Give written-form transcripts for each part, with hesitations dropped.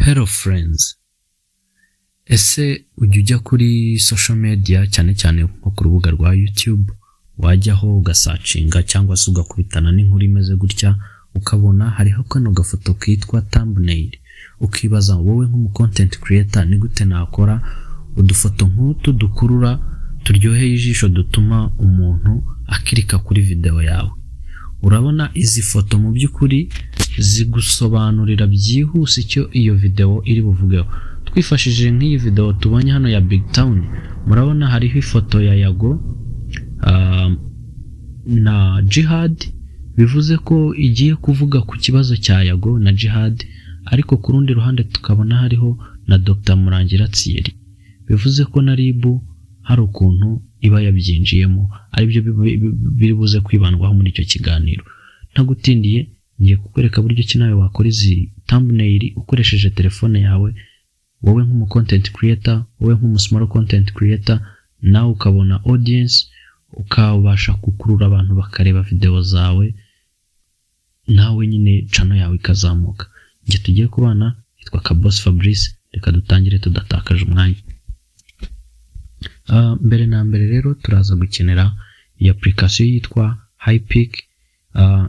Hello friends. Ese ujya kuri social media cyane cyane nko ku rubuga rwa YouTube wajyaho ugasacinga cyangwa se ugakubitana n'inkuru imeze gutya ukabona hariho kano gafoto kitwa thumbnail, ukibaza wowe nk'umu content creator ni gute nakora udufoto nk'utu dukurura turyoheye ijisho dutuma umuntu akirika kuri video yawe. Urabona izi foto mu by'ukuri zigusobanurira byihuse icyo iyo video iri buvugeho. Twifashishije nk'iyi video tubonye hano ya Big Town, murabona hariho ifoto ya Yago na Jihad, bivuze ko igiye kuvuga ku kibazo cya Yago na Jihad, ariko ku rundi ruhande tukabona hariho na Dr. Murangira Thierry, bivuze ko na RIB hari ukuntu iba yabyinjiyemo, aribyo biri buze kwibandwaho muri icyo kiganiro. Ntagutindiye ngiye kukwereka buryo ki nawe wakora izi thumbnail ukoresheje telefone yawe, wowe nk'umu content creator, wowe nk'umu small content creator, nawe ukabona audience, ukabasha gukurura abantu bakareba video zawe, nawe nyine channel yawe ikazamuka. Nge tugiye kubana, yitwa Kaboss Fabrice, reka dutangire tudatakaje umwanya. Mbere na mbere rero turaza gukenera iyi application yitwa Hypeak.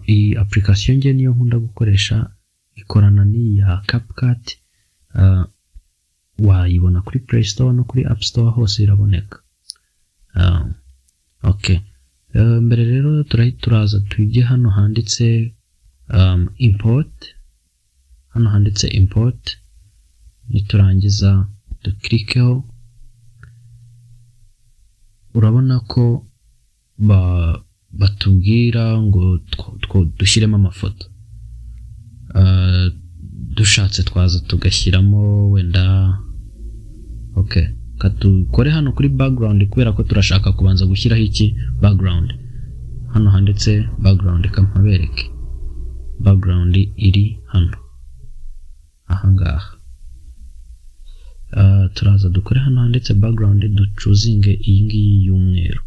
Iyi application nge niyo nkunda gukoresha, ikorana n'iya CapCut. Wayibona kuri Play Store no kuri App Store, hose iraboneka. Okay. Mbere rero turaza tujye hano handitse import. Hano handitse import, niturangiza duklikeho. Urabona ko batubwira ngo dushyiremo amafoto. Dushatse twaza tugashyiramo wenda okay, katukore hano kuri background, kubera ko turashaka kubanza gushyiraho iki background. Hano handitse background, kampabereke background iri hano ahangaha. Turaza dukore hano handitse background, ducuzinge iyi ngiyi y'umweru.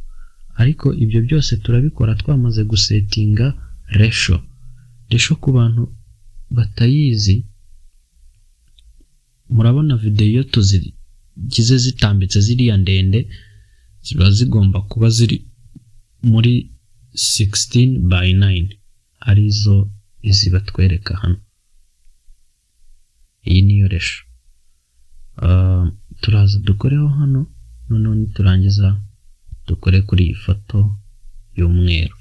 Ariko ibyo byose turabikora twamaze gusetinga ratio ku bantu batayizi. Murabona video tuzigize zitambitse ziriya ndende ziba zigomba kuba ziri muri 16:9, arizo izi batwereka hano. Iyi niyo ratio. Turaza dukoreho hano, none turangiza dukore kuri iyi foto y'umweru.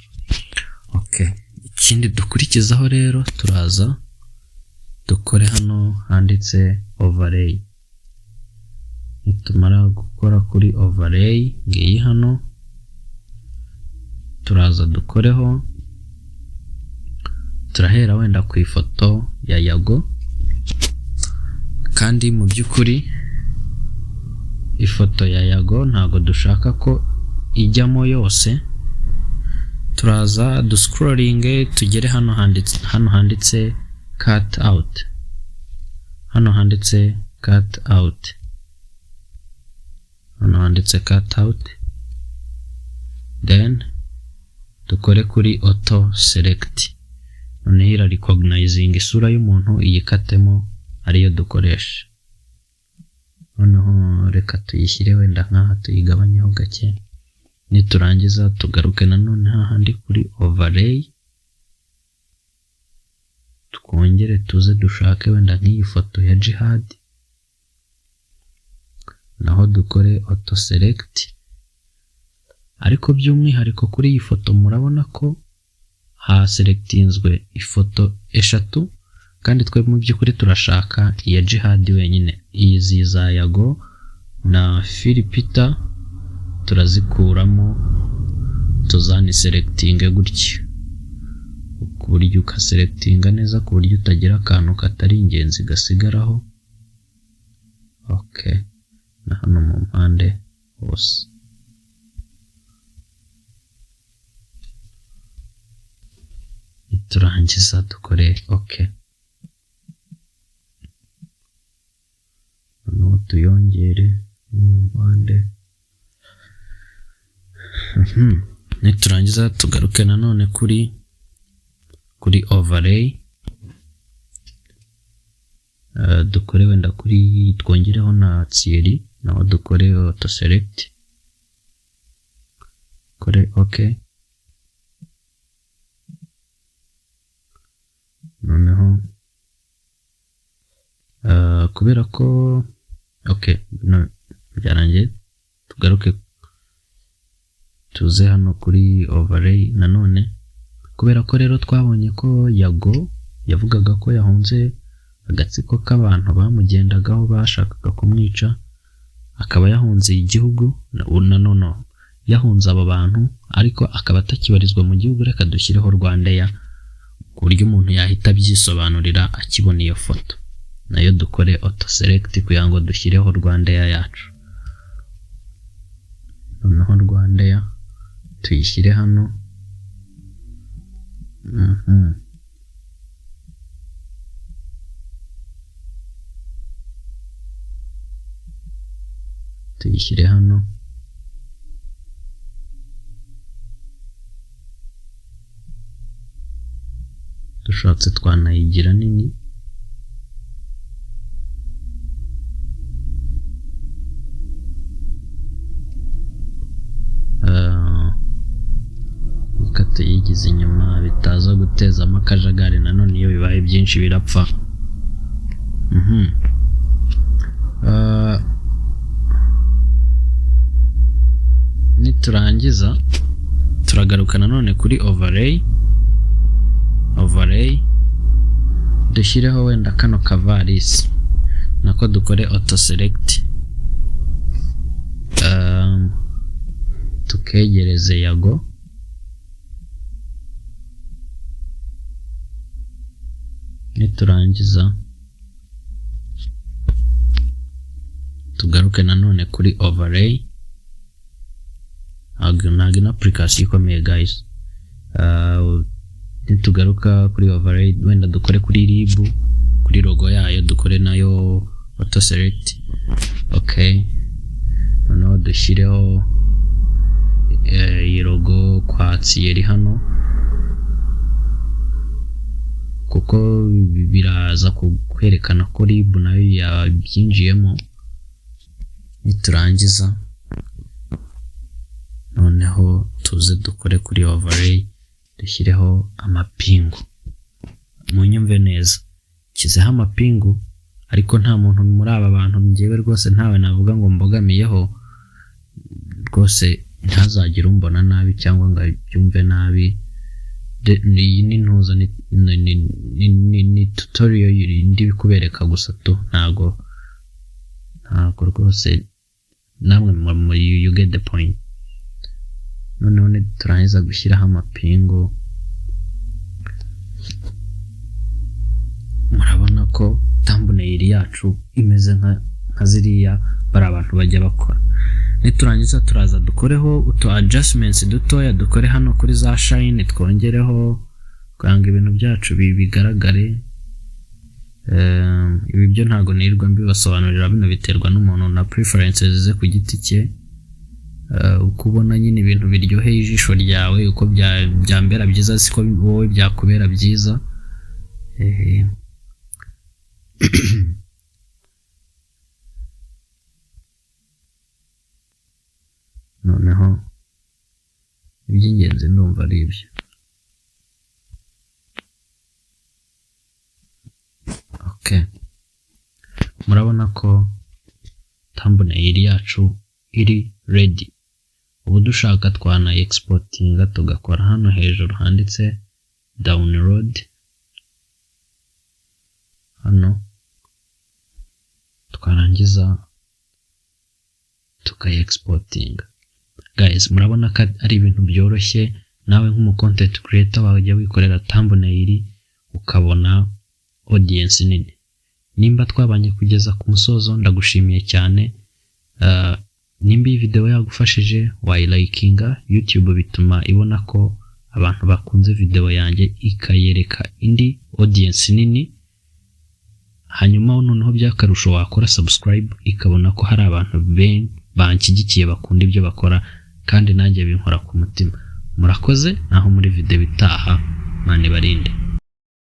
Okay, ikindi dukurikizaho rero turaza dukore hano handitse overlay. Nitumara gukora kuri overlay ngiyi hano, turaza dukoreho, turahera wenda ku ifoto ya Yago, kandi mu by'ukuri ifoto ya Yago ntago dushaka ko ijyamo yose. Turaza duscrolling tugere hano handitse cut out. Hano handitse cut out. Hano handitse cut out. Then dukore kuri auto select. None ira recognizing isura y'umuntu iyikatemo ariyo dukoresha. Noneho reka tuyishyire wenda nkaha tuyigabanyeho gake. Niturangiza tugaruke nanone hahandi kuri overlay, twongere tuze dushake wenda nk'iyi foto ya Jihad, naho dukore auto select. Ariko by'umwihariko kuri iyi foto murabona ko haselectinzwe ifoto eshatu, kandi twe mu by'ukuri turashaka iya Jihad wenyine. Izi za Yago na Philipita turazikuramo, tuzani selecting gutya, ku buryo ukaselectinga neza ku buryo utagira akantu katari ingenzi gasigaraho. Okay, na hano mu mpande hose. Turangiza dukore okay. Hano tuyongere mu mpande. Niturangiza tugaruke nanone kuri overlay. dukore wenda kuri twongereho na Thierry naho dukore auto select kore okay noneho kubera ko okay no byarangiye tugaruke tuze hano kuri overlay nanone kubera ko rero twabonye ko Yago yavugaga ko yahunze agatsiko k'abantu bamugendagaho bashakaga kumwica akaba yahunze igihugu nanone yahunze abo bantu ariko akaba atakibarizwa mu gihugu reka dushyireho Rwandair ku buryo umuntu yahita byisobanurira akibona iyo foto nayo dukore auto select kugira ngo dushyireho Rwandair yacu noneho Rwandair tuyishyire hano tuyishyire hano dushatse twanayigira nini tuyigize inyuma bitaza gutezamo akajagari nanone iyo bibaye byinshi birapfa niturangiza turagaruka nanone kuri overlay dushyireho wenda kano kavarisi nako dukore auto select tukegereze Yago niturangiza tugaruke nanone kuri overlay ntabwo ino application ikomeye guys nitugaruka kuri overlay wenda dukore kuri RIB kuri logo yayo dukore nayo auto select okay noneho dushyireho iyi logo kwa Thierry hano kuko biraza kwerekana ko RIB nayo yabyinjiyemo niturangiza noneho tuze dukore kuri overlay dushyireho amapingu munyumve neza kizeho amapingu ariko nta muntu muri aba bantu ngewe rwose ntawe navuga ngo mbogamiyeho rwose ntazagire umbona nabi cyangwa ngo byumve nabi iyi ni ntuza ni tutorial ndi kubereka gusa tu ntago rwose namwe muri you get the point noneho turangiza gushyiraho amapingu murabona ko thumbnail yacu imeze nka ziriya bari abantu bajya bakora niturangiza turaza dukoreho utu adjustments dutoya dukore hano kuri za shine twongereho kugira ibintu byacu bigaragare ibi byo ntago nirirwa mbibasobanurira bino biterwa n'umuntu na preferences ze ku giti cye uko ubona nyine ibintu biryoheye ijisho ryawe uko byambera byiza siko wowe byakubera byiza noneho iby'ingenzi ndumva ari ibyo okay murabona ko thumbnail yacu iri ready ubu dushaka twana exportinga tugakora hano hejuru handitse download hano twarangiza exportinga guys murabona ko ari ibintu byoroshye nawe nk'umu content creator wajya wikorera thumbnail ukabona audience nini nimba twabanye kugeza ku musozo ndagushimiye cyane nimba iyi video yagufashije wayilikinga YouTube bituma ibona ko abantu bakunze video yanjye ikayereka indi audience nini hanyuma noneho byakarusho wakora subscribe ikabona ko hari abantu banshyigikiye bakunda ibyo bakora kandi nanjye binkora ku mutima murakoze naho muri video bitaha mane barinde